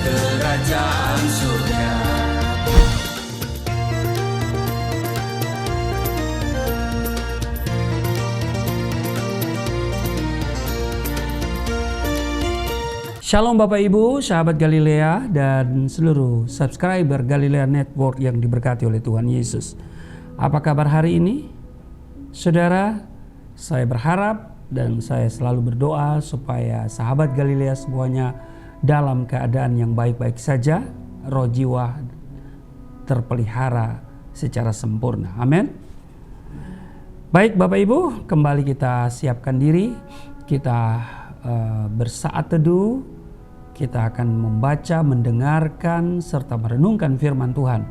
kerajaan surga. Shalom Bapak Ibu, sahabat Galilea dan seluruh subscriber Galilea Network yang diberkati oleh Tuhan Yesus. Apa kabar hari ini? Saudara, saya berharap dan saya selalu berdoa supaya sahabat Galilea semuanya dalam keadaan yang baik-baik saja, roh jiwa terpelihara secara sempurna. Amin. Baik Bapak Ibu, kembali kita siapkan diri, kita bersaat teduh. Kita akan membaca, mendengarkan, serta merenungkan firman Tuhan.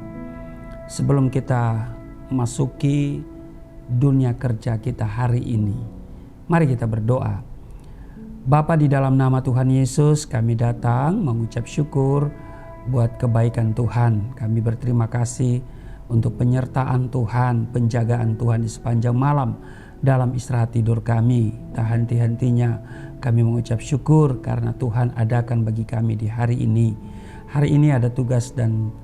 Sebelum kita masuki dunia kerja kita hari ini, mari kita berdoa. Bapa, di dalam nama Tuhan Yesus, kami datang mengucap syukur buat kebaikan Tuhan. Kami berterima kasih untuk penyertaan Tuhan, penjagaan Tuhan di sepanjang malam dalam istirahat tidur kami. Tak henti-hentinya kami mengucap syukur karena Tuhan adakan bagi kami di hari ini. Hari ini ada tugas dan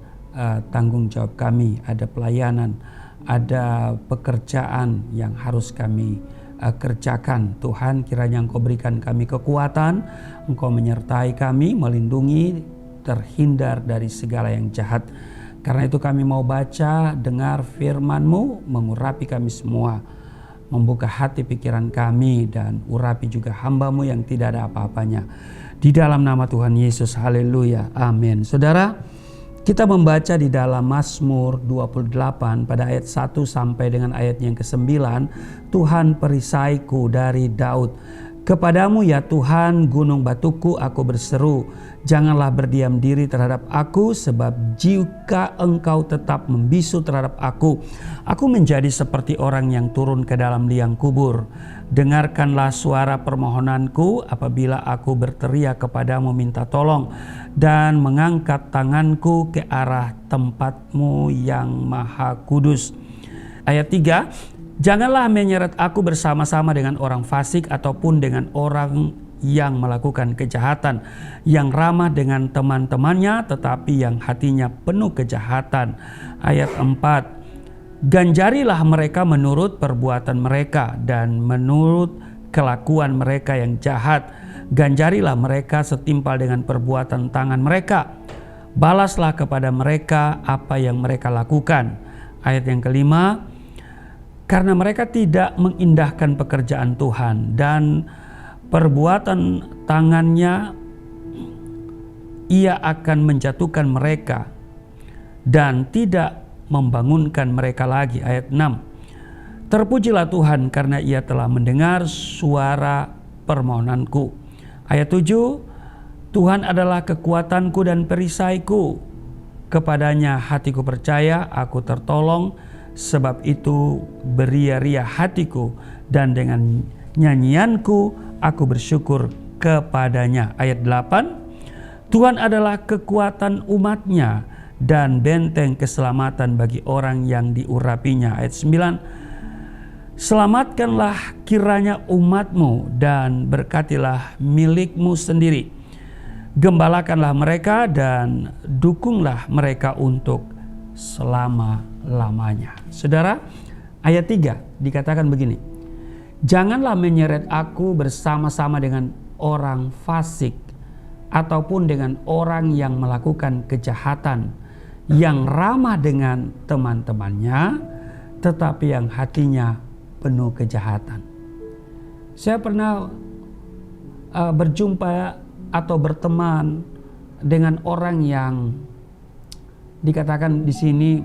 tanggung jawab kami, ada pelayanan, ada pekerjaan yang harus kami kerjakan. Tuhan, kiranya Engkau berikan kami kekuatan, Engkau menyertai kami, melindungi, terhindar dari segala yang jahat. Karena itu kami mau baca, dengar firman-Mu, mengurapi kami semua, membuka hati pikiran kami dan urapi juga hamba-Mu yang tidak ada apa-apanya. Di dalam nama Tuhan Yesus, haleluya, amin. Saudara, kita membaca di dalam Mazmur 28 pada ayat 1 sampai dengan ayat yang ke-9. Tuhan perisaiku dari Daud. Kepadamu ya Tuhan gunung batuku aku berseru. Janganlah berdiam diri terhadap aku, sebab jika Engkau tetap membisu terhadap aku menjadi seperti orang yang turun ke dalam liang kubur. Dengarkanlah suara permohonanku apabila aku berteriak kepadamu minta tolong dan mengangkat tanganku ke arah tempat-Mu yang maha kudus. Ayat 3, janganlah menyeret aku bersama-sama dengan orang fasik ataupun dengan orang yang melakukan kejahatan, yang ramah dengan teman-temannya tetapi yang hatinya penuh kejahatan. Ayat 4, ganjarilah mereka menurut perbuatan mereka dan menurut kelakuan mereka yang jahat. Ganjarilah mereka setimpal dengan perbuatan tangan mereka. Balaslah kepada mereka apa yang mereka lakukan. Ayat yang kelima, karena mereka tidak mengindahkan pekerjaan Tuhan dan perbuatan tangannya, Ia akan menjatuhkan mereka dan tidak membangunkan mereka lagi. Ayat 6, terpujilah Tuhan karena Ia telah mendengar suara permohonanku. Ayat 7, Tuhan adalah kekuatanku dan perisaiku. Kepadanya hatiku percaya, aku tertolong. Sebab itu beria-ria hatiku dan dengan nyanyianku aku bersyukur kepadanya. Ayat 8, Tuhan adalah kekuatan umat-Nya dan benteng keselamatan bagi orang yang diurapinya. Ayat 9, selamatkanlah kiranya umat-Mu dan berkatilah milik-Mu sendiri. Gembalakanlah mereka dan dukunglah mereka untuk selama-lamanya. Saudara, ayat 3 dikatakan begini, janganlah menyeret aku bersama-sama dengan orang fasik ataupun dengan orang yang melakukan kejahatan, yang ramah dengan teman-temannya tetapi yang hatinya penuh kejahatan. Saya pernah berjumpa atau berteman dengan orang yang dikatakan di sini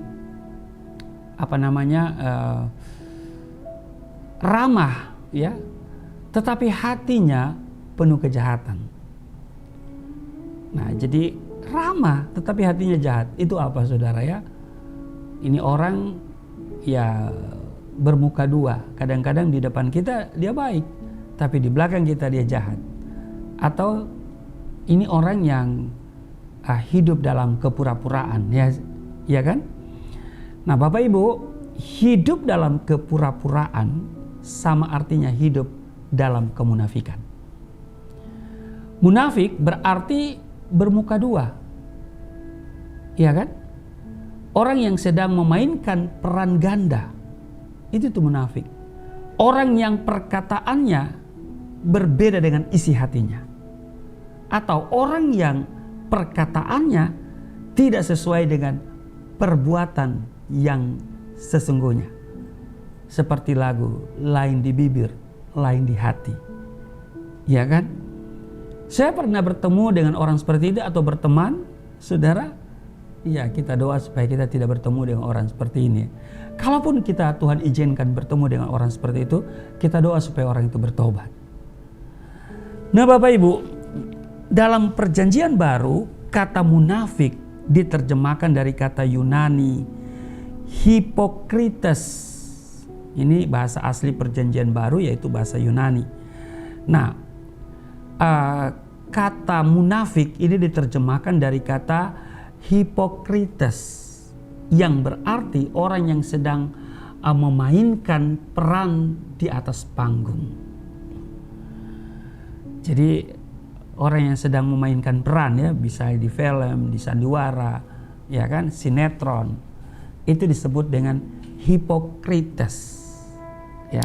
ramah, ya, tetapi hatinya penuh kejahatan. Nah, jadi ramah tetapi hatinya jahat. Itu apa, saudara ya? Ini orang ya bermuka dua. Kadang-kadang di depan kita dia baik, tapi di belakang kita dia jahat. Atau ini orang yang hidup dalam kepura-puraan, ya kan? Nah, Bapak Ibu, hidup dalam kepura-puraan sama artinya hidup dalam kemunafikan. Munafik berarti bermuka dua, Iya kan? Orang yang sedang memainkan peran ganda, itu tuh munafik. Orang yang perkataannya berbeda dengan isi hatinya. Atau orang yang perkataannya tidak sesuai dengan perbuatan yang sesungguhnya. Seperti lagu, lain di bibir, lain di hati. Ya kan? Saya pernah bertemu dengan orang seperti itu atau berteman, saudara. Ya, kita doa supaya kita tidak bertemu dengan orang seperti ini. Kalaupun Tuhan izinkan bertemu dengan orang seperti itu, kita doa supaya orang itu bertobat. Nah, Bapak Ibu, dalam Perjanjian Baru, kata munafik diterjemahkan dari kata Yunani Hipokrites. Ini bahasa asli Perjanjian Baru, yaitu bahasa Yunani. Nah, kata munafik ini diterjemahkan dari kata Hipokrites, yang berarti orang yang sedang memainkan peran di atas panggung. Jadi orang yang sedang memainkan peran, ya, bisa di film, di sandiwara, ya kan, sinetron, itu disebut dengan hipokrites. Ya,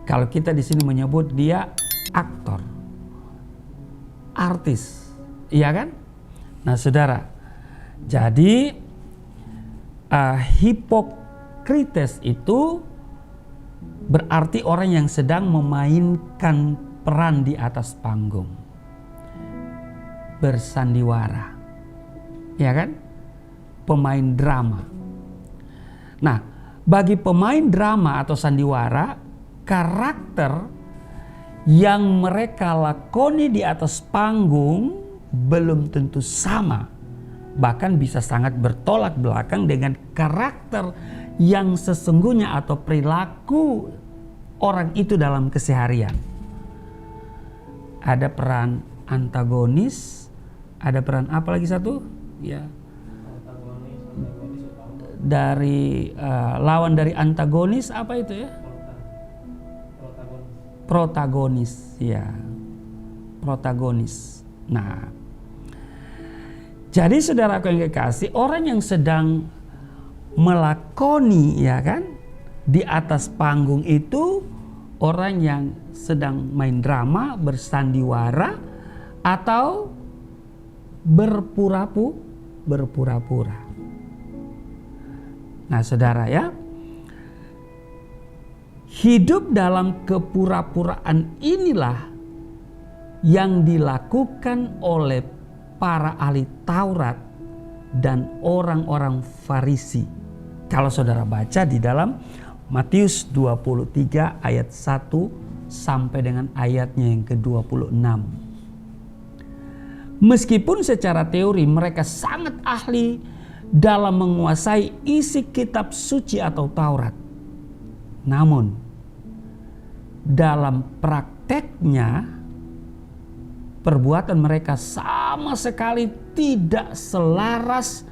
kalau kita di sini menyebut dia aktor, artis, iya kan? Nah, saudara, jadi hipokrites itu berarti orang yang sedang memainkan peran di atas panggung, bersandiwara, ya kan? Pemain drama. Nah, bagi pemain drama atau sandiwara, karakter yang mereka lakoni di atas panggung belum tentu sama, bahkan bisa sangat bertolak belakang dengan karakter yang sesungguhnya atau perilaku orang itu dalam keseharian. Ada peran antagonis, ada peran apa lagi satu? Ya, dari lawan dari antagonis apa itu ya? Protagonis, ya, protagonis. Nah, jadi saudaraku yang kekasih, orang yang sedang melakoni, ya kan, di atas panggung itu orang yang sedang main drama, bersandiwara, atau berpura-pura. Nah, saudara, ya, hidup dalam kepura-puraan inilah yang dilakukan oleh para ahli Taurat dan orang-orang Farisi. Kalau saudara baca di dalam Matius 23 ayat 1 sampai dengan ayatnya yang ke-26. Meskipun secara teori mereka sangat ahli dalam menguasai isi kitab suci atau Taurat, namun dalam prakteknya perbuatan mereka sama sekali tidak selaras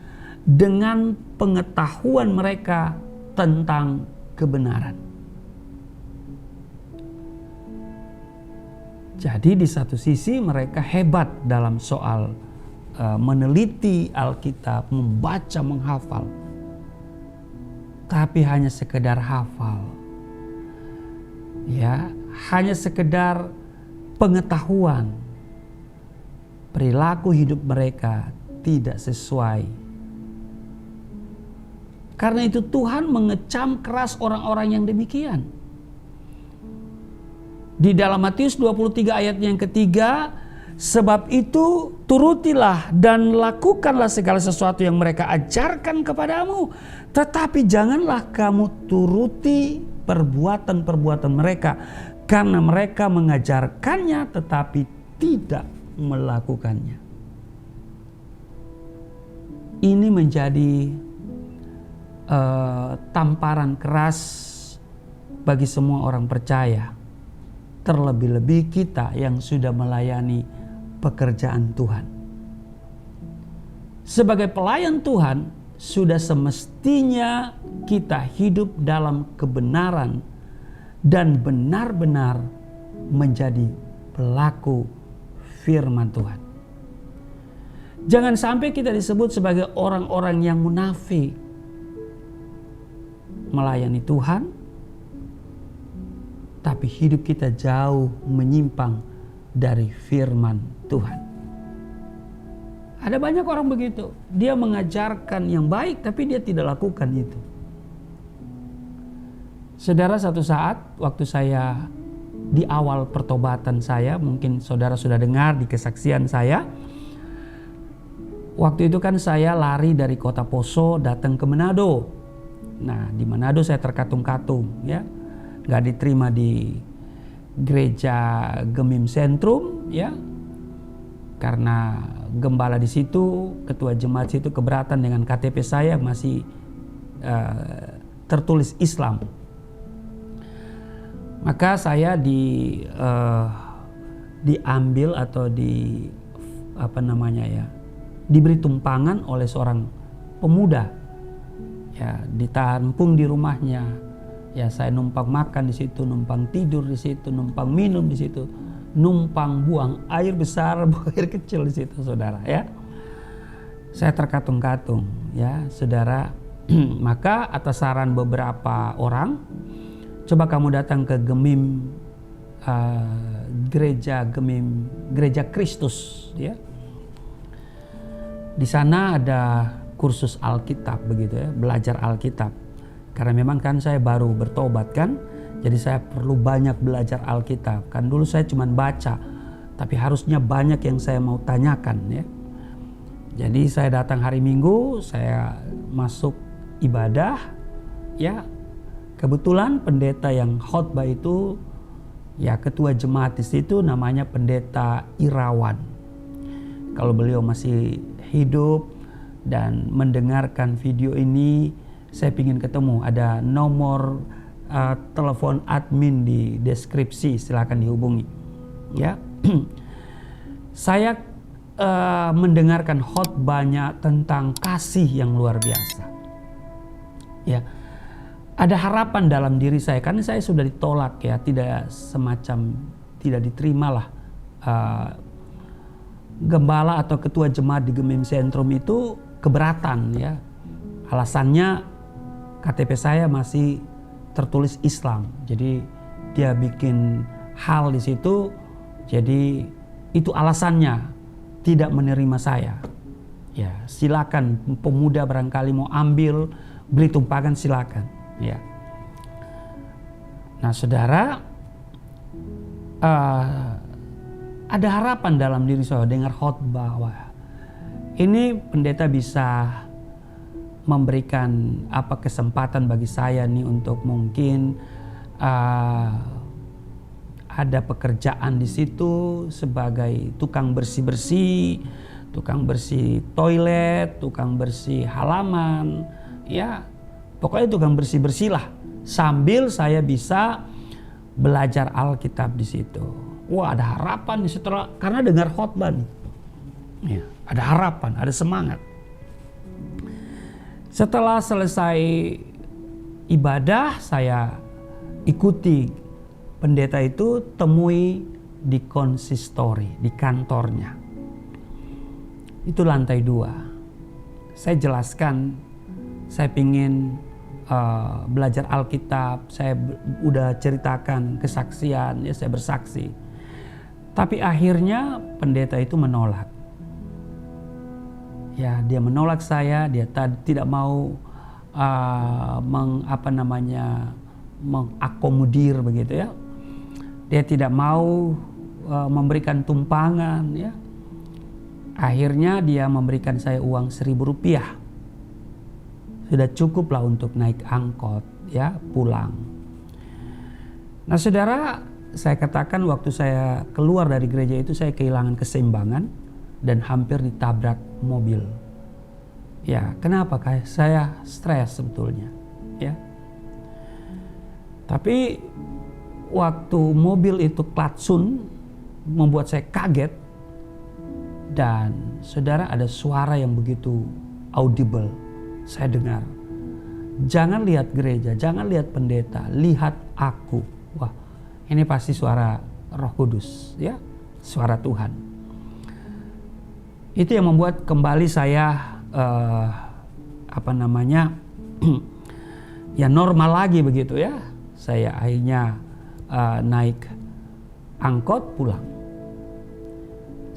dengan pengetahuan mereka tentang kebenaran. Jadi di satu sisi mereka hebat dalam soal meneliti Alkitab, membaca, menghafal, tapi hanya sekedar hafal, ya, hanya sekedar pengetahuan. Perilaku hidup mereka tidak sesuai. Karena itu Tuhan mengecam keras orang-orang yang demikian. Di dalam Matius 23 ayat yang ketiga, sebab itu turutilah dan lakukanlah segala sesuatu yang mereka ajarkan kepadamu, tetapi janganlah kamu turuti perbuatan-perbuatan mereka, karena mereka mengajarkannya tetapi tidak melakukannya. Ini menjadi tamparan keras bagi semua orang percaya, terlebih-lebih kita yang sudah melayani pekerjaan Tuhan. Sebagai pelayan Tuhan, sudah semestinya kita hidup dalam kebenaran dan benar-benar menjadi pelaku firman Tuhan. Jangan sampai kita disebut sebagai orang-orang yang munafik, melayani Tuhan, tapi hidup kita jauh menyimpang dari firman Tuhan. Ada banyak orang begitu, dia mengajarkan yang baik tapi dia tidak lakukan itu. Saudara, satu saat waktu saya di awal pertobatan saya, mungkin saudara sudah dengar di kesaksian saya. Waktu itu kan saya lari dari kota Poso datang ke Manado. Nah, di Manado saya terkatung-katung, ya, nggak diterima di gereja Gemim Sentrum, ya, karena gembala di situ, ketua jemaat situ keberatan dengan KTP saya masih tertulis Islam. Maka saya diambil atau diberi tumpangan oleh seorang pemuda, ya, ditampung di rumahnya, ya, saya numpang makan di situ, numpang tidur di situ, numpang minum di situ, numpang buang air besar, buang air kecil di situ, saudara, ya. Saya terkatung-katung, ya, saudara. Maka atas saran beberapa orang, coba kamu datang ke Gemim, gereja Kristus, ya. Di sana ada kursus Alkitab, begitu ya, belajar Alkitab. Karena memang kan saya baru bertobat kan, jadi saya perlu banyak belajar Alkitab. Kan dulu saya cuma baca, tapi harusnya banyak yang saya mau tanyakan, ya. Jadi saya datang hari Minggu, saya masuk ibadah, ya. Kebetulan pendeta yang khotbah itu, ya, ketua jemaat di situ namanya Pendeta Irawan. Kalau beliau masih hidup dan mendengarkan video ini, saya ingin ketemu. Ada nomor telepon admin di deskripsi, silakan dihubungi, ya. Saya mendengarkan khotbahnya tentang kasih yang luar biasa, ya. Ada harapan dalam diri saya karena saya sudah ditolak, ya, tidak diterimalah. Gembala atau ketua jemaat di Gemim Sentrum itu keberatan, ya. Alasannya KTP saya masih tertulis Islam. Jadi dia bikin hal di situ. Jadi itu alasannya tidak menerima saya. Ya, silakan pemuda barangkali mau ambil, beri tumpangan, silakan, ya. Nah, saudara, ada harapan dalam diri saya dengar khotbah. Wah, ini pendeta bisa memberikan kesempatan bagi saya nih untuk mungkin ada pekerjaan di situ sebagai tukang bersih-bersih, tukang bersih toilet, tukang bersih halaman, ya, pokoknya tukang bersih-bersih lah, sambil saya bisa belajar Alkitab di situ. Wah, ada harapan nih setelah, karena dengar khotbah nih, ya, ada harapan, ada semangat. Setelah selesai ibadah, saya ikuti pendeta itu temui di konsistori, di kantornya. Itu lantai 2. Saya jelaskan, saya ingin belajar Alkitab, saya udah ceritakan kesaksian, ya, saya bersaksi. Tapi akhirnya pendeta itu menolak. Ya, dia menolak saya, dia tidak mau mengakomodir, begitu ya. Dia tidak mau memberikan tumpangan, ya. Akhirnya dia memberikan saya uang Rp1.000. Sudah cukuplah untuk naik angkot, ya, pulang. Nah, saudara, saya katakan waktu saya keluar dari gereja itu saya kehilangan keseimbangan dan hampir ditabrak mobil. Ya, kenapa? Kayak saya stres sebetulnya, ya. Tapi waktu mobil itu klatsun membuat saya kaget, dan saudara, ada suara yang begitu audible. Saya dengar, jangan lihat gereja, jangan lihat pendeta, lihat aku. Wah, ini pasti suara Roh Kudus, ya, suara Tuhan. Itu yang membuat kembali saya ya normal lagi begitu ya. Saya akhirnya naik angkot pulang.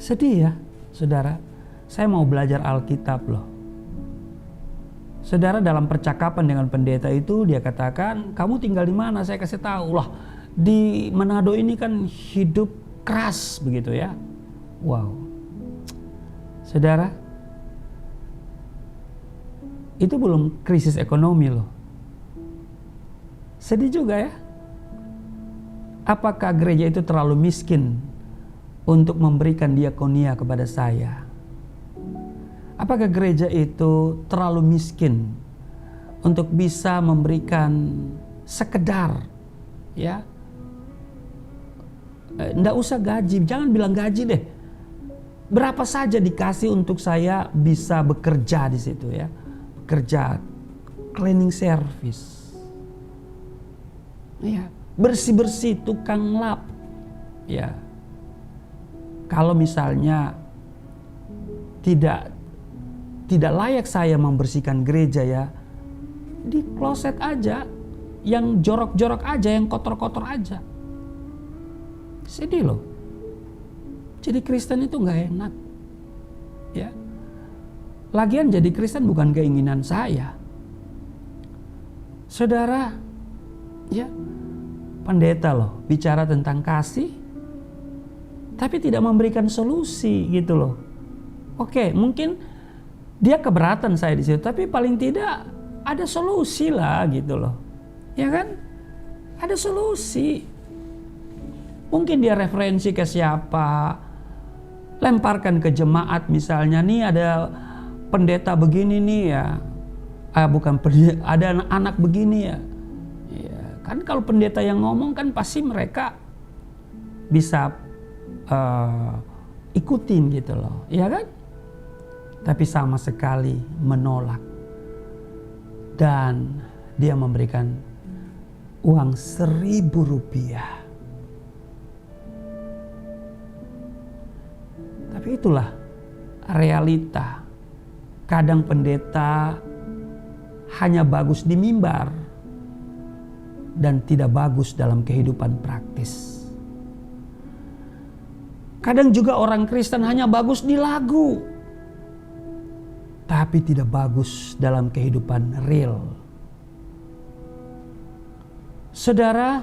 Sedih ya saudara. Saya mau belajar Alkitab loh. Saudara, dalam percakapan dengan pendeta itu dia katakan, kamu tinggal di mana? Saya kasih tahu lah, di Manado ini kan hidup keras begitu ya. Wow. Saudara, itu belum krisis ekonomi loh. Sedih juga ya. Apakah gereja itu terlalu miskin untuk memberikan diakonia kepada saya? Apakah gereja itu terlalu miskin untuk bisa memberikan sekedar ya? Nggak usah gaji, jangan bilang gaji deh. Berapa saja dikasih untuk saya bisa bekerja di situ ya. Bekerja cleaning service. Ya, bersih-bersih, tukang lap. Ya. Kalau misalnya tidak layak saya membersihkan gereja ya, di kloset aja, yang jorok-jorok aja, yang kotor-kotor aja. Sedih loh. Jadi Kristen itu nggak enak, ya. Lagian jadi Kristen bukan keinginan saya, saudara. Ya, pendeta loh bicara tentang kasih, tapi tidak memberikan solusi gitu loh. Oke, mungkin dia keberatan saya di situ, tapi paling tidak ada solusi lah gitu loh, ya kan? Ada solusi. Mungkin dia referensi ke siapa, lemparkan ke jemaat misalnya, nih ada pendeta begini nih ya, bukan pendeta, ada anak begini ya. Ya kan kalau pendeta yang ngomong kan pasti mereka bisa ikutin gitu loh, ya kan? Tapi sama sekali menolak. Dan dia memberikan uang 1.000 rupiah. Tapi itulah realita. Kadang pendeta hanya bagus di mimbar dan tidak bagus dalam kehidupan praktis. Kadang juga orang Kristen hanya bagus di lagu, tapi tidak bagus dalam kehidupan real. Saudara,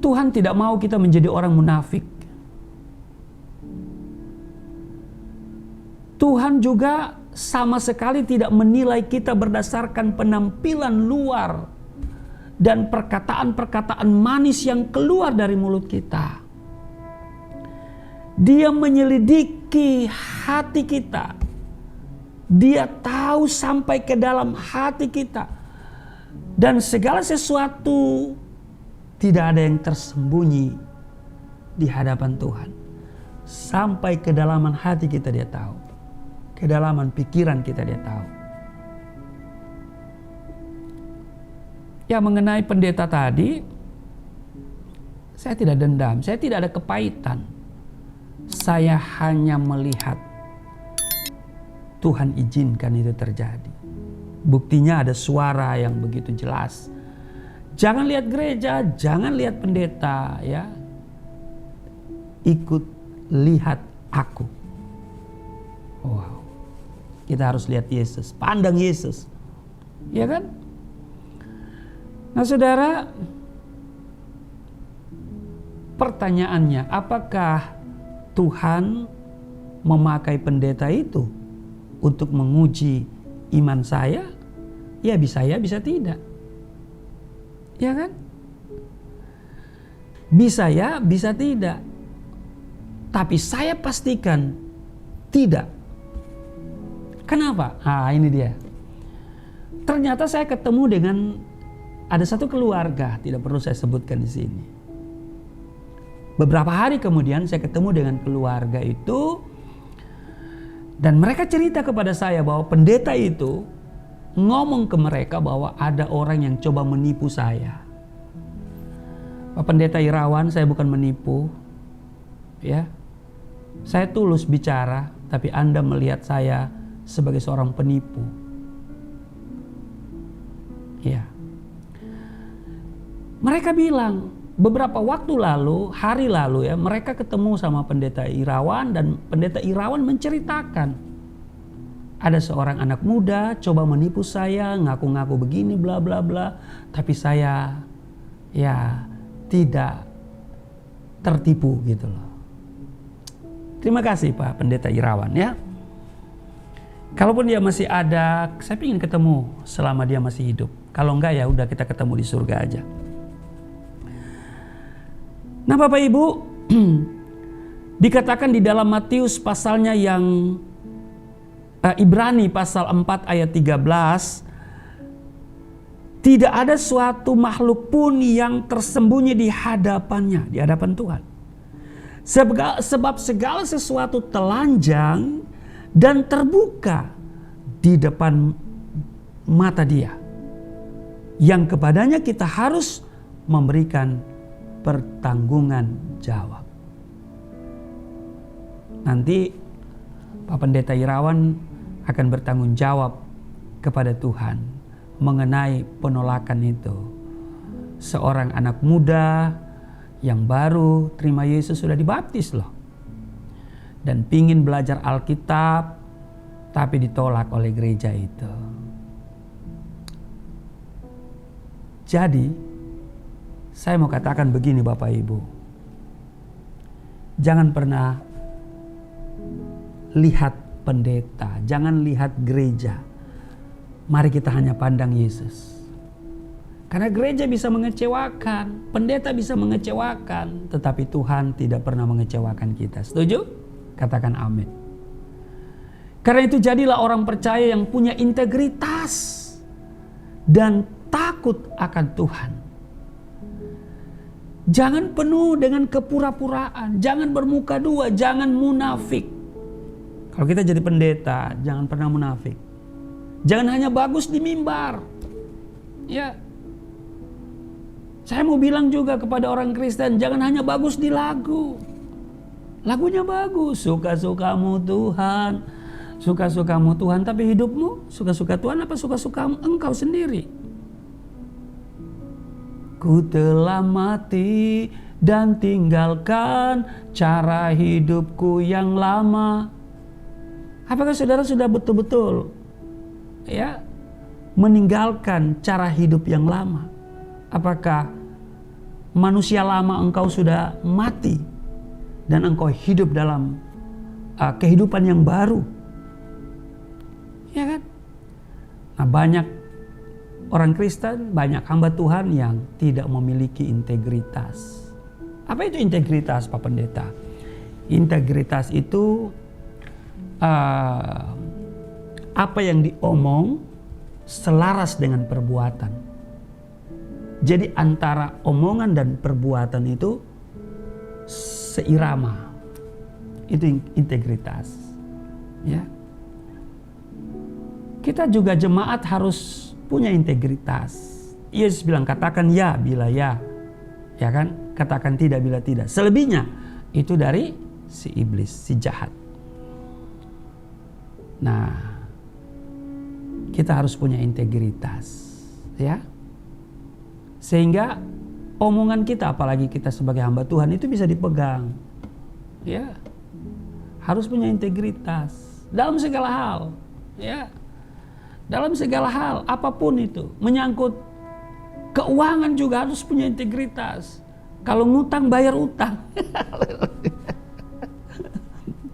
Tuhan tidak mau kita menjadi orang munafik. Tuhan juga sama sekali tidak menilai kita berdasarkan penampilan luar dan perkataan-perkataan manis yang keluar dari mulut kita. Dia menyelidiki hati kita. Dia tahu sampai ke dalam hati kita. Dan segala sesuatu tidak ada yang tersembunyi di hadapan Tuhan. Sampai kedalaman hati kita dia tahu. Kedalaman pikiran kita dia tahu. Ya, mengenai pendeta tadi, saya tidak dendam, saya tidak ada kepahitan. Saya hanya melihat Tuhan izinkan itu terjadi. Buktinya ada suara yang begitu jelas. Jangan lihat gereja, jangan lihat pendeta ya. Ikut lihat aku. Wow. Kita harus lihat Yesus, pandang Yesus. Ya kan? Nah, saudara, pertanyaannya, apakah Tuhan memakai pendeta itu untuk menguji iman saya? Ya bisa tidak. Ya kan? Bisa ya, bisa tidak. Tapi saya pastikan tidak. Kenapa? Ini dia. Ternyata saya ketemu dengan ada satu keluarga, tidak perlu saya sebutkan di sini. Beberapa hari kemudian saya ketemu dengan keluarga itu, dan mereka cerita kepada saya bahwa pendeta itu ngomong ke mereka bahwa ada orang yang coba menipu saya. Pak Pendeta Irawan, saya bukan menipu, ya. Saya tulus bicara, tapi Anda melihat saya sebagai seorang penipu. Ya. Mereka bilang, beberapa waktu lalu, hari lalu ya, mereka ketemu sama Pendeta Irawan dan Pendeta Irawan menceritakan ada seorang anak muda coba menipu saya, ngaku-ngaku begini bla bla bla, tapi saya ya tidak tertipu gitu loh. Terima kasih Pak Pendeta Irawan ya. Kalaupun dia masih ada, saya ingin ketemu selama dia masih hidup. Kalau enggak ya udah kita ketemu di surga aja. Nah Bapak Ibu, dikatakan di dalam Matius pasalnya yang Ibrani pasal 4 ayat 13, tidak ada suatu makhluk pun yang tersembunyi di hadapannya, di hadapan Tuhan. Sebab segala sesuatu telanjang dan terbuka di depan mata Dia, yang kepadanya kita harus memberikan pertanggungan jawab. Nanti Pak Pendeta Irawan akan bertanggung jawab kepada Tuhan mengenai penolakan itu. Seorang anak muda yang baru terima Yesus sudah dibaptis loh. Dan pingin belajar Alkitab, tapi ditolak oleh gereja itu. Jadi, saya mau katakan begini Bapak Ibu. Jangan pernah lihat pendeta, jangan lihat gereja. Mari kita hanya pandang Yesus. Karena gereja bisa mengecewakan, pendeta bisa mengecewakan, tetapi Tuhan tidak pernah mengecewakan kita. Setuju? Katakan amin. Karena itu jadilah orang percaya yang punya integritas dan takut akan Tuhan. Jangan penuh dengan kepura-puraan, jangan bermuka dua, jangan munafik. Kalau kita jadi pendeta, jangan pernah munafik. Jangan hanya bagus di mimbar. Ya. Saya mau bilang juga kepada orang Kristen, jangan hanya bagus di lagu. Lagunya bagus, suka-sukamu Tuhan, suka-sukamu Tuhan, tapi hidupmu suka-suka Tuhan apa suka-suka engkau sendiri? Ku telah mati dan tinggalkan cara hidupku yang lama. Apakah saudara sudah betul-betul ya meninggalkan cara hidup yang lama? Apakah manusia lama engkau sudah mati dan engkau hidup dalam kehidupan yang baru? Ya kan? Nah, banyak orang Kristen, banyak hamba Tuhan yang tidak memiliki integritas. Apa itu integritas, Pak Pendeta? Integritas itu apa yang diomong selaras dengan perbuatan. Jadi antara omongan dan perbuatan itu seirama. Itu integritas. Ya. Kita juga jemaat harus punya integritas. Yesus bilang katakan ya bila ya. Ya kan? Katakan tidak bila tidak. Selebihnya itu dari si iblis, si jahat. Nah, kita harus punya integritas. Ya. Sehingga omongan kita, apalagi kita sebagai hamba Tuhan, itu bisa dipegang. Ya. Harus punya integritas dalam segala hal. Ya. Dalam segala hal, apapun itu, menyangkut keuangan juga harus punya integritas. Kalau ngutang, bayar utang.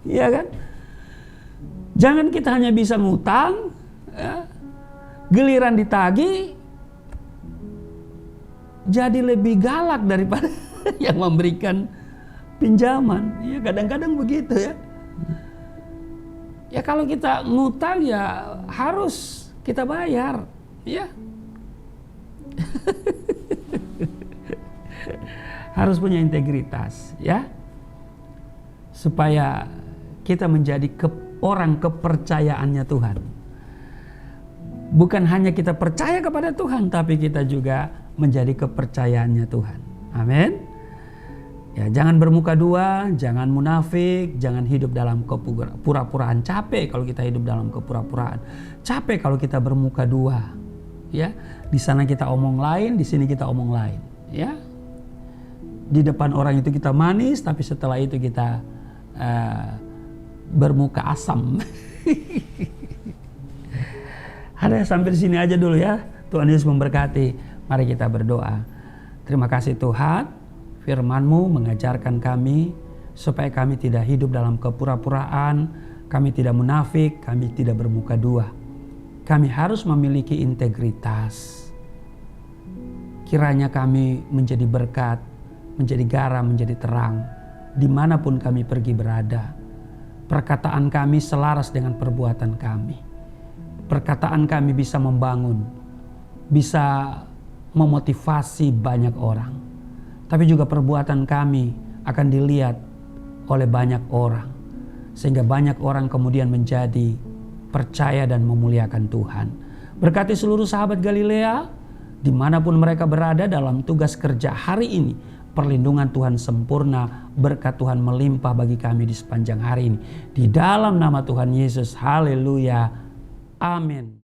Iya kan? Jangan kita hanya bisa ngutang, ya, giliran ditagih, jadi lebih galak daripada yang memberikan pinjaman. Ya kadang-kadang begitu ya. Ya kalau kita ngutang ya harus kita bayar, ya. Harus punya integritas, ya. Supaya kita menjadi orang kepercayaannya Tuhan. Bukan hanya kita percaya kepada Tuhan, tapi kita juga menjadi kepercayaannya Tuhan. Amin. Ya, jangan bermuka dua, jangan munafik, jangan hidup dalam kepura-puraan. Capek kalau kita hidup dalam kepura-puraan. Capek kalau kita bermuka dua. Ya, di sana kita omong lain, di sini kita omong lain. Ya, di depan orang itu kita manis, tapi setelah itu kita bermuka asam. Ada sampai di sini aja dulu ya. Tuhan Yesus memberkati. Mari kita berdoa. Terima kasih Tuhan. Firman-Mu mengajarkan kami supaya kami tidak hidup dalam kepura-puraan, kami tidak munafik, kami tidak bermuka dua. Kami harus memiliki integritas. Kiranya kami menjadi berkat, menjadi garam, menjadi terang, dimanapun kami pergi berada. Perkataan kami selaras dengan perbuatan kami. Perkataan kami bisa membangun, bisa memotivasi banyak orang. Tapi juga perbuatan kami akan dilihat oleh banyak orang. Sehingga banyak orang kemudian menjadi percaya dan memuliakan Tuhan. Berkati seluruh sahabat Galilea, dimanapun mereka berada dalam tugas kerja hari ini. Perlindungan Tuhan sempurna, berkat Tuhan melimpah bagi kami di sepanjang hari ini. Di dalam nama Tuhan Yesus, haleluya, amin.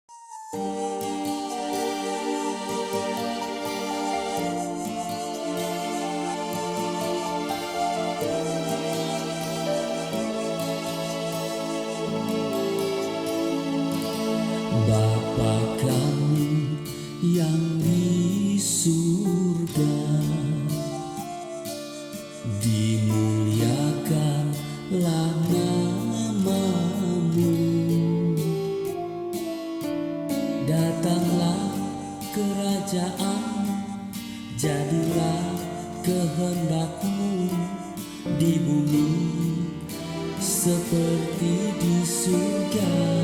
Bapa kami yang di surga, dimuliakanlah nama-Mu. Datanglah kerajaan, jadilah kehendak-Mu di bumi seperti di surga.